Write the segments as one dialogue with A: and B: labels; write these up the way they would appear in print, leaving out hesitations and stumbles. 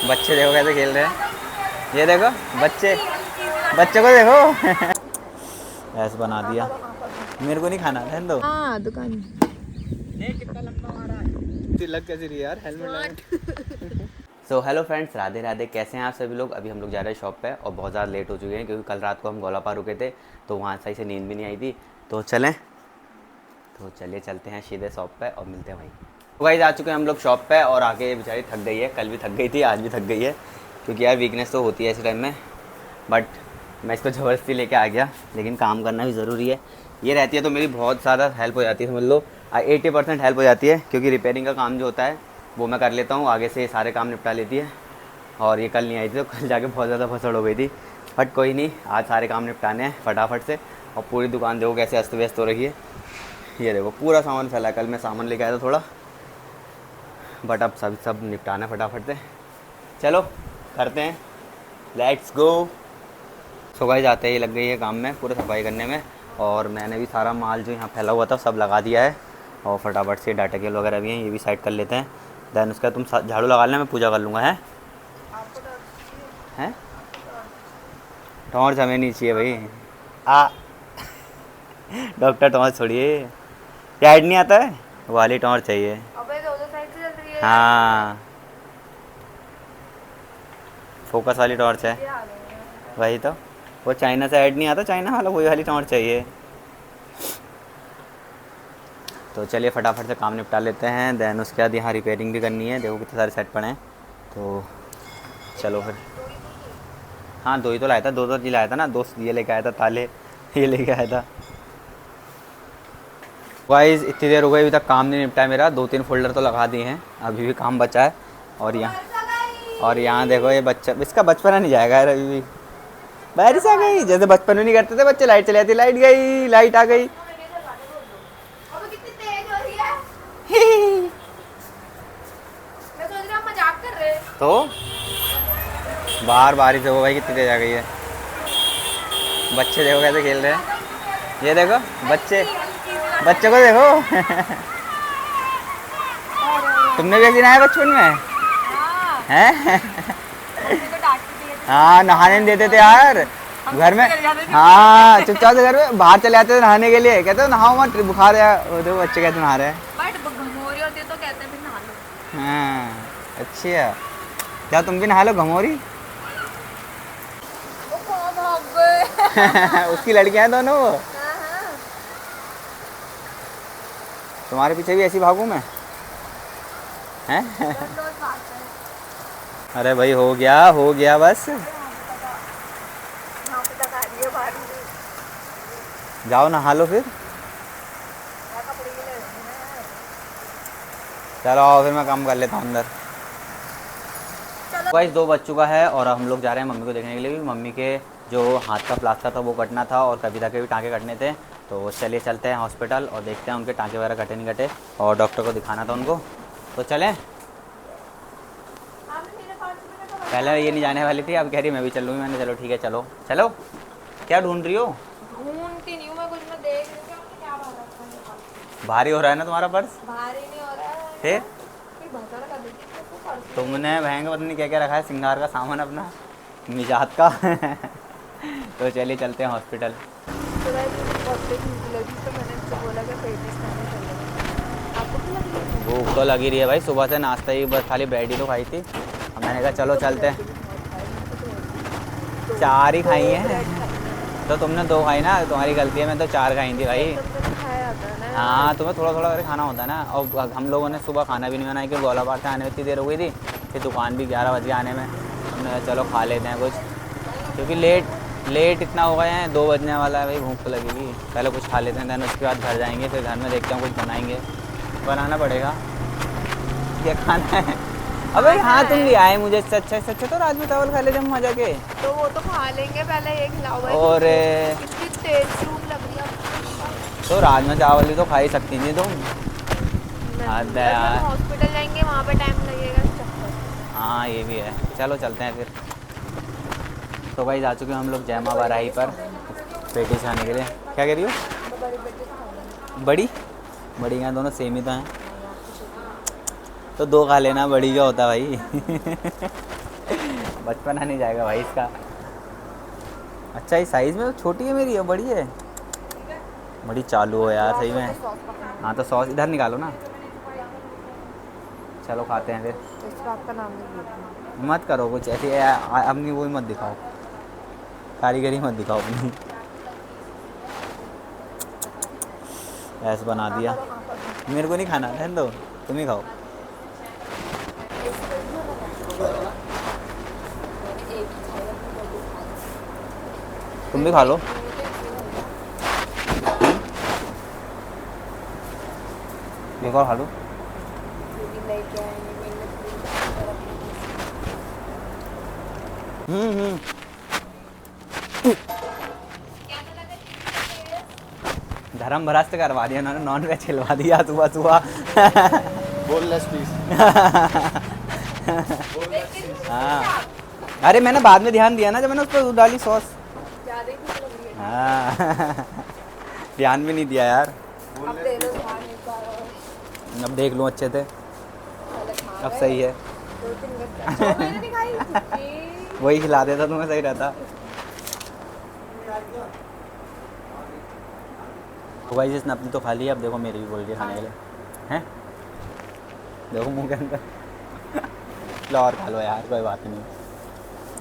A: बच्चे देखो कैसे खेल रहे हैं। ये देखो बच्चे, बच्चों को देखो। ऐसे बना दिया। मेरे को नहीं खाना, रहने दो।
B: हाँ दुकान।
A: ये कितना लंबा आ रहा है, तिलक कैसी रही यार, helmet. So hello friends, Radhe Radhe. कैसे हैं आप सभी लोग। अभी हम लोग जा रहे हैं शॉप पे और बहुत ज़्यादा लेट हो चुके हैं क्योंकि कल रात को हम गोलापा रुके थे तो वहाँ सही से नींद भी नहीं आई थी। तो चलिए चलते हैं सीधे शॉप पे और मिलते हैं भाई। तो गाइस आ चुके हैं हम लोग शॉप पे और आके ये बेचारी थक गई है। कल भी थक गई थी, आज भी थक गई है क्योंकि यार वीकनेस तो होती है इस टाइम में। बट मैं इसको ज़बरदस्ती लेके आ गया, लेकिन काम करना भी ज़रूरी है। ये रहती है तो मेरी बहुत ज़्यादा हेल्प हो जाती है, समझ लो 80% हेल्प हो जाती है क्योंकि रिपेयरिंग का काम जो होता है वो मैं कर लेता हूँ, आगे से सारे काम निपटा लेती है। और ये कल नहीं आई थी तो कल जाके बहुत ज़्यादा फसड़ हो गई थी। बट कोई नहीं, आज सारे काम निपटाने हैं फटाफट से। और पूरी दुकान देखो कैसे अस्त व्यस्त हो रही है। ये देखो पूरा सामान फैला है, कल मैं सामान लेके आया था थोड़ा, बट अब सब निपटाना है फटाफट से। चलो करते हैं, लेट्स गो। सो गाइस जाते ही लग गई है काम में, पूरा सफाई करने में। और मैंने भी सारा माल जो यहाँ फैला हुआ था सब लगा दिया है और फटाफट से डाटा केबल वगैरह भी हैं, ये भी साइड कर लेते हैं। देन उसका तुम झाड़ू लगा लेना, मैं पूजा कर लूँगा। हैं टॉर्च हमें नहीं चाहिए भाई। आ डॉक्टर टॉर्च छोड़िए, क्या ऐड नहीं आता है, वो वाली टॉर्च चाहिए।
B: अबे दोनों साइड से चल रही है।
A: हाँ फोकस वाली टॉर्च है वही तो, वो चाइना से ऐड नहीं आता, चाइना वाला वही वाली टॉर्च चाहिए। तो चलिए फटाफट से काम निपटा लेते हैं। देन उसके बाद यहाँ रिपेयरिंग भी करनी है, देखो कितने सारे सेट पड़े हैं। तो चलो फिर। हाँ दो ही तो लाया था, दो चीज़ लाया था ना, दो ये लेके आया था ताले, ये लेके आया था। वाइज इतनी देर हो गई अभी तक काम नहीं निपटा है मेरा। 2-3 फोल्डर तो लगा दिए हैं, अभी भी काम बचा है। और यहाँ देखो ये बच्चा, इसका बचपना नहीं जाएगा यार अभी भी। बारिश आ गई, जैसे बचपन में नहीं करते थे बच्चे, लाइट चली जाती, लाइट गई, लाइट आ गई।
B: कितनी तेज हो रही है। मैं सोच रही हूँ मजाक कर रहे हैं।
A: तो बाहर बारिश हो भाई, कितनी तेज आ गई है। बच्चे देखो कैसे खेल रहे हैं। ये देखो बच्चे, बच्चों को देखो। तुमने भी ऐसे नहाया बचपन में हैं? हाँ नहाने नहीं देते थे यार घर में। हाँ चुपचाप से घर में, बाहर चले जाते थे नहाने के लिए, कहते नहाओ मत बुखार है। देखो बच्चे कैसे नहा रहे हैं।
B: बट घमोरी होती है तो कहते हैं फिर नहा लो।
A: हाँ अच्छी है, क्या तुम भी नहा लो घमोरी।
B: वो कौन भाग गए?
A: उसकी लड़कियां हैं दोनों वो। तुम्हारे पीछे भी ऐसी भागूं मैं हैं? अरे भाई हो गया बस। जाओ नहा लो फिर। चलो आओ फिर मैं काम कर लेता हूँ अंदर। गाइस 2 बज चुका है और हम लोग जा रहे हैं मम्मी को देखने के लिए। मम्मी के जो हाथ का प्लास्टर था वो कटना था और कविता के भी टाँके कटने थे। तो चलिए चलते हैं हॉस्पिटल और देखते हैं उनके टाँके वगैरह कटे नहीं कटे, और डॉक्टर को दिखाना था उनको। तो चलें। पहले ये नहीं जाने वाली थी, अब कह रही मैं भी चलूँगी। मैंने चलो ठीक है चलो चलो। क्या ढूंढ रही हो?
B: ढूंढती नहीं हूँ मैं कुछ, मैं देख रही हूँ कि क्या बात है।
A: भारी हो रहा है ना तुम्हारा पर्स?
B: भारी नहीं हो रहा है
A: फिर
B: पर्स।
A: तुमने बहन पता नहीं क्या क्या रखा है, श्रृंगार का सामान अपना, मिजात का। तो चलिए चलते हैं हॉस्पिटल।
B: तो मैंने उसको बोला कि पेटिस खाने चलेगा। आपको भी लगी है?
A: भूख तो लगी रही है भाई, सुबह से नाश्ता ही बस खाली ब्रेड ही तो खाई थी। अब मैंने कहा चलो चलते हैं। 4 ही खाई हैं तो तुमने 2 खाई ना, तुम्हारी गलती है। मैं तो 4 खाई थी भाई। हाँ तुम्हें थोड़ा थोड़ा करके खाना होता है ना। और हम लोगों ने सुबह खाना भी नहीं बनाया कि गोलाबार से आने में इतनी देर हो गई थी, फिर दुकान भी 11 बजे आने में। हमने कहा चलो खा लेते हैं कुछ, क्योंकि लेट इतना हो गए हैं, 2 बजने वाला है भाई, भूख तो लगेगी। पहले कुछ खा लेते हैं, देन उसके बाद घर जाएंगे, फिर घर में देखते हैं कुछ बनाएंगे, बनाना पड़ेगा। क्या खाना है? अबे हाँ तुम भी आए, मुझे अच्छा तो राजमा चावल खा लेते हम मजा के।
B: तो वो तो खा लेंगे, पहले ये खिलाओ।
A: और
B: कितनी तेज भूख लग रही है।
A: तो राजमा चावल भी तो खा ही सकती थी तुम।
B: हॉस्पिटल जाएंगे, वहाँ पे टाइम लगेगा।
A: हाँ ये भी है, चलो चलते हैं फिर। तो भाई जा चुके हैं हम लोग जय माँ बाराही पर पेटी खाने के लिए। क्या कह रही हो? बड़ी बड़ी यहाँ दोनों सेम ही तो हैं, तो 2 खा लेना, बड़ी क्या होता है भाई। बचपना नहीं जाएगा भाई इसका। अच्छा ये साइज़ में छोटी है मेरी, है बड़ी है, बड़ी चालू हो यार सही में। हाँ तो सॉस इधर निकालो ना। चलो खाते हैं फिर।
B: इस बात का नाम नहीं लेती।
A: मत करो कुछ ऐसे अपनी वो मत दिखाओ, कारीगरी मत दिखाओ अपनी। ऐसे बना दिया। मेरे को नहीं खाना, रहने दो, तुम ही खाओ। तुम भी खा लो। एक और खा लो। धर्म भ्रष्ट करवा दिया उन्होंने, नॉन वेज खिलवा दिया सुबह सुबह।
C: Boneless piece.
A: हाँ अरे मैंने बाद में ध्यान दिया ना जब मैंने उस पर डाली सॉस।
B: ज़्यादा ही कुछ लग रही है।
A: हाँ ध्यान भी नहीं दिया यार।
B: अब दे लो ध्यान एक बार और।
A: अब देख लूँ अच्छे से,
B: पहले खा
A: अब
B: गए।
A: सही है।
B: 2-3 गट्टे। जो मैंने नहीं खाई।
A: वही खिला देता तुम्हें सही रहता। तो भाई जिसने अपनी तो खा ली, अब देखो मेरी भी बोल रही है खाने के लिए, हैं देखो मुंह के अंदर। लो और खा लो यार, कोई बात नहीं,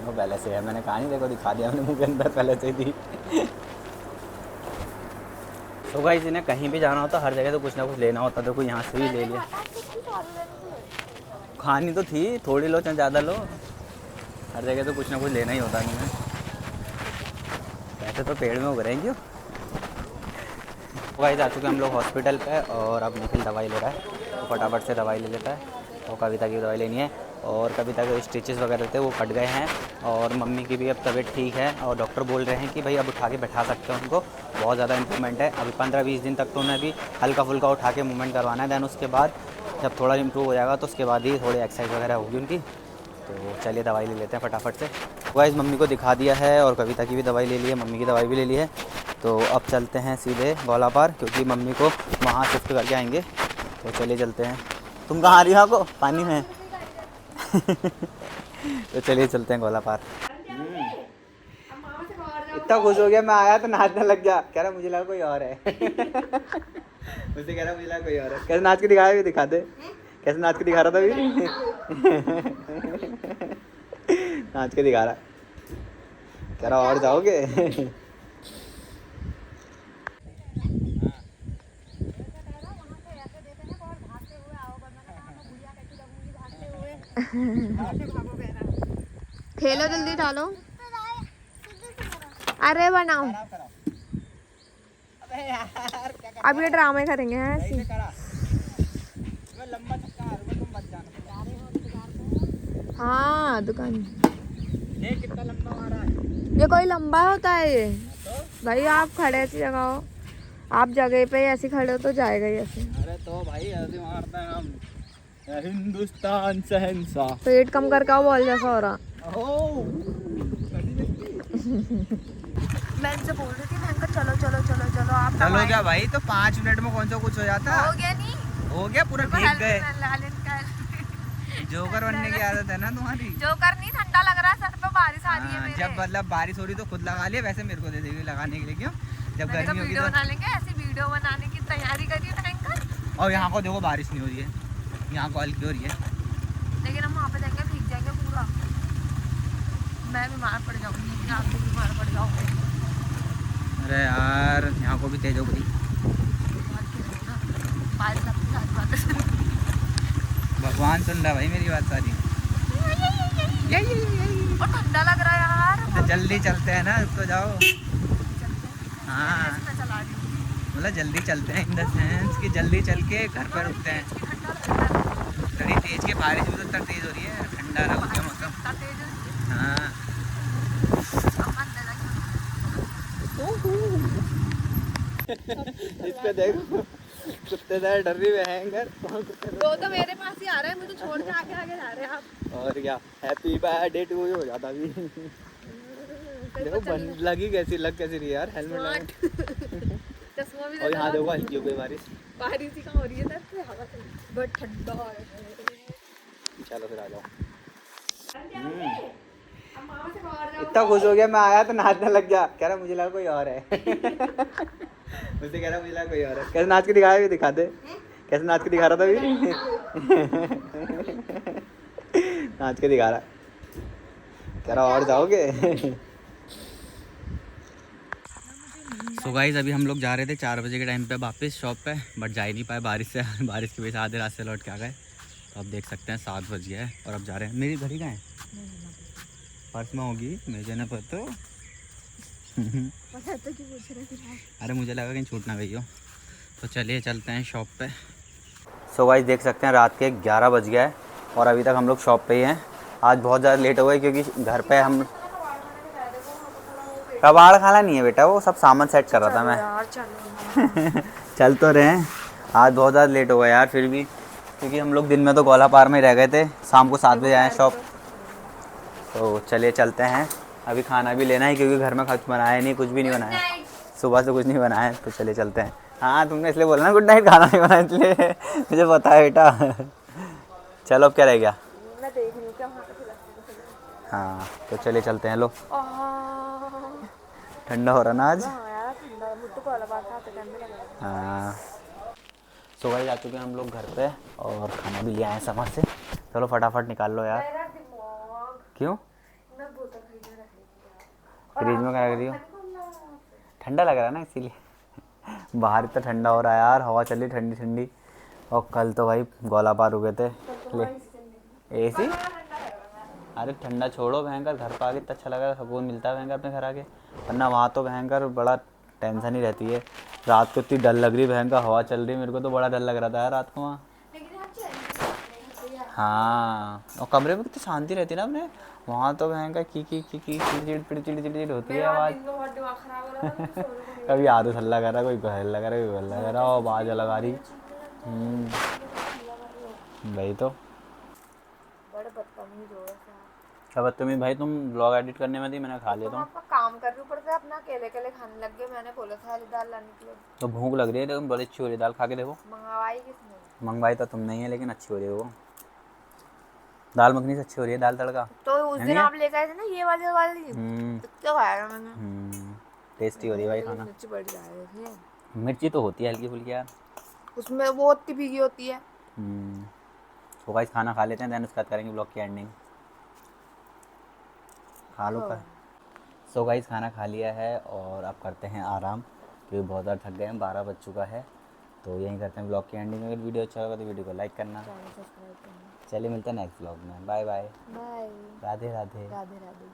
A: वो पहले से है, मैंने कहा नहीं, देखो दिखा दिया मैंने मुंह के अंदर पहले से ही थी। तो भाई जिन्हें कहीं भी जाना होता हर जगह तो कुछ ना कुछ लेना होता, देखो यहाँ से भी ले लिया। खानी तो थी, थोड़ी लो चाहे ज़्यादा लो, हर जगह तो कुछ ना कुछ लेना ही होता नहीं है। वैसे तो पेड़ में उग रहे हैं क्यों। भाई जा चुके हम लोग हॉस्पिटल पे, और अब निखिल दवाई ले रहा है, तो फटाफट से दवाई ले लेता है। और कविता की दवाई लेनी है, और कविता के स्टिचेस वगैरह थे वो कट गए हैं, और मम्मी की भी अब तबीयत ठीक है, और डॉक्टर बोल रहे हैं कि भाई अब उठा के बैठा सकते हैं उनको, बहुत ज़्यादा इम्प्रूवमेंट है। अभी 15-20 दिन तक तो उन्हें अभी हल्का फुल्का उठा के मूवमेंट करवाना है, दैन उसके बाद जब थोड़ा इम्प्रूव हो जाएगा तो उसके बाद ही थोड़ी एक्सरसाइज वगैरह होगी उनकी। तो चलिए दवाई ले लेते हैं फटाफट से। गाइस मम्मी को दिखा दिया है, और कविता की भी दवाई ले ली है, मम्मी की दवाई भी ले ली है। तो अब चलते हैं सीधे गौलापार, क्योंकि मम्मी को वहाँ शिफ्ट करके आएंगे। तो चलिए चलते हैं। तुम कहाँ आ रही हो को पानी में। तो चलिए चलते हैं गौलापार। इतना खुश हो गया, मैं आया तो नाचने लग गया, कह रहा मुझे लगा कोई और है। मुझसे कह रहा मुझे लगा कोई और है। कैसे नाच के दिखाया, भी दिखा दे कैसे नाच के दिखा रहा था अभी। नाच के दिखा रहा, कह रहा और जाओगे।
B: खेलो जल्दी डालो। अरे बनाओ, अब ये ड्रामे करेंगे हैं ऐसे। हाँ दुकान
A: कितना लंबा आ रहा है
B: ये, कोई लंबा होता है ये भाई। आप खड़े ऐसी जगह हो, आप जगह पे ऐसे खड़े हो तो जाएगा ही ऐसे।
A: अरे तो भाई ऐसे मारते हैं हम, हिंदुस्तान शहंशाह।
B: पेट कम करके आओ, बॉल जैसा हो रहा। मैं इनसे बोल रही थी, मैं इनको चलो चलो चलो चलो आप
A: चलो क्या भाई, तो 5 मिनट में कौन सा कुछ हो जाता।
B: हो गया नहीं,
A: हो गया पूरा भीग गए।
B: जोकर
A: जोकर बनने की आदत है ना तुम्हारी।
B: नहीं, ठंडा लग रहा है, सर पे बारिश आ रही है मेरे।
A: जब मतलब बारिश हो रही तो खुद लगा लिया, वैसे मेरे को दे देगी लगाने के लिए, क्यों जब
B: मैंने कहा
A: गर्मी होगी
B: वीडियो
A: तो।
B: बना लेंगे, ऐसी वीडियो बनाने की तैयारी करी भयंकर।
A: और यहाँ को देखो बारिश नहीं हो रही है, यहाँ को हल्की हो रही है।
B: लेकिन हम वहाँ पे जाएंगे भीग जाएंगे पूरा, मैं बीमार पड़ जाऊंगी, आप भी बीमार पड़ जाओगे।
A: अरे यार यहाँ को भी तेज हो गई।
B: बारिश आपकी सारी बातें
A: भगवान सुन रहा भाई मेरी बात सारी।
B: और ठंडा लग रहा है यार।
A: तो जल्दी चलते हैं ना, तो जाओ। हाँ
B: मैं चला रही हूँ।
A: मतलब जल्दी चलते हैं इन द सेंस कि जल्दी चल के घर पर रुकते हैं। थोड़ी तेज की बारिश भी तो इतना तेज हो रही है, ठंडा रहा गया मौसम। हाँ इस पे देखो कुत्ते डर रही है।
B: वो तो मेरे पास ही आ रहा है, मुझे छोड़ के आगे आगे जा रहे हैं आप।
A: और क्या, हैप्पी बर्थडे टू यू हो जाता अभी। देखो लगी कैसी, लग कैसी रही यार हेलमेट लगा।
B: चश्मा भी
A: और यहाँ देखो हल्की हो गई बारिश।
B: बारिश ही कहाँ हो रही है सर पे, हवा चल रही है, बट ठंडा है।
A: चलो फिर आ जाओ। इतना खुश हो गया, मैं आया तो नाचने लग गया। कह रहा मुझे लगा कोई और है। मुझसे कह रहा मुझे लगा कोई और है। कैसे नाच के दिखाया, भी दिखा दे। कैसे नाच के दिखा रहा था अभी। नाच के दिखा रहा, कह रहा और जाओगे। सो गाइस अभी हम लोग जा रहे थे 4 बजे के टाइम पे वापस शॉप पे, बट जा ही नहीं पाए बारिश से। बारिश की वजह से आधे रास्ते लौट के आ गए। तो अब देख सकते हैं 7 बज गया है और अब जा रहे हैं। मेरी घड़ी कहाँ है? पर्स में होगी, मुझे ना पता। अरे मुझे लगा कहीं छूट ना गई हो। तो चलिए चलते हैं शॉप पे। सो गाइस देख सकते हैं रात के 11 बज गया है और अभी तक हम लोग शॉप पे ही हैं। आज बहुत ज़्यादा लेट हो गए क्योंकि घर पे हम कबाड़ खाना नहीं है बेटा, वो सब सामान सेट कर रहा था मैं। चल तो रहे हैं। आज बहुत ज़्यादा लेट हो गया यार फिर भी, क्योंकि हम लोग दिन में तो गोला पार में रह गए थे, शाम को 7 बजे आए शॉप। तो चलिए चलते हैं। अभी खाना भी लेना है क्योंकि घर में कुछ बनाया नहीं, कुछ भी नहीं बनाया, सुबह से कुछ नहीं बनाया। तो चलिए चलते हैं। हाँ तुमने इसलिए बोला ना गुड नाइट, खाना नहीं बनाया इसलिए। मुझे पता है बेटा। चलो अब क्या रह गया।
B: मैं देख रही हूँ क्या वहाँ पे।
A: हाँ तो चलिए चलते हैं। लो ठंडा हो रहा ना आज। हाँ सो गाइस आ चुके हैं हम लोग घर पे और खाना भी ले आए हैं समझ से। चलो फटाफट निकाल लो यार। क्यों? फ्रिज में क्या रख रही हो? ठंडा लग रहा है ना इसीलिए। बाहर इतना ठंडा हो रहा है यार, हवा चल रही ठंडी ठंडी। और कल तो भाई गोला पार हो गए थे। ले एसी। अरे ठंडा छोड़ो, भयंकर घर पर आके इतना अच्छा लगा, सुकून मिलता है भयंकर अपने घर आके। वरना वहाँ तो भयंकर बड़ा टेंशन ही रहती है। रात को इतनी डर लग रही, भयंकर हवा चल रही, मेरे को तो बड़ा डर लग रहा था यार रात को वहाँ। हाँ और कमरे में कितनी शांति रहती है ना अपने। वहाँ तो भयंकर की चिड़ होती है आवाज़। कभी आदू हल्ला कर रहा, कोई हल्ला कर रहा, कोई हल्ला कर रहा, आवाज़ अलग आ रही। भाई तो क्या बदतमीज भाई, तुम ब्लॉग एडिट करने में थी, मैंने खा लिया। तुम
B: आपका काम कर रही पड़ता है, अपना अकेले अकेले खाने लग गए। मैंने बोला था दाल लाने के लिए।
A: तो भूख लग रही है, तुम बड़ी अच्छी हो रही है दाल, खा के देखो।
B: मंगवाई किसने?
A: मंगवाई तो तुम नहीं है, लेकिन अच्छी हो रही है वो दाल मखनी से अच्छी हो रही है दाल तड़का।
B: तो उस दिन आप लेकर आए थे ना ये वाली तो खाया मैंने।
A: टेस्टी हो रही है भाई खाना।
B: मिर्ची बढ़ जाए,
A: मिर्ची तो होती है हल्की फुल्की यार,
B: उसमें वो इतनी भीगी होती है।
A: तो गाइस खाना खा लेते हैं, देन उसके बाद करेंगे ब्लॉग की एंडिंग। खा लो का। सो गाइस खाना खा लिया है और अब करते हैं आराम क्योंकि बहुत ज़्यादा थक गए हैं, 12 बज चुका है। तो यहीं करते हैं ब्लॉग की एंडिंग। अगर वीडियो अच्छा लगा तो वीडियो को लाइक करना। चलिए मिलते हैं नेक्स्ट ब्लॉग में। Bye bye.
B: Bye.
A: Radhe Radhe.
B: Radhe Radhe.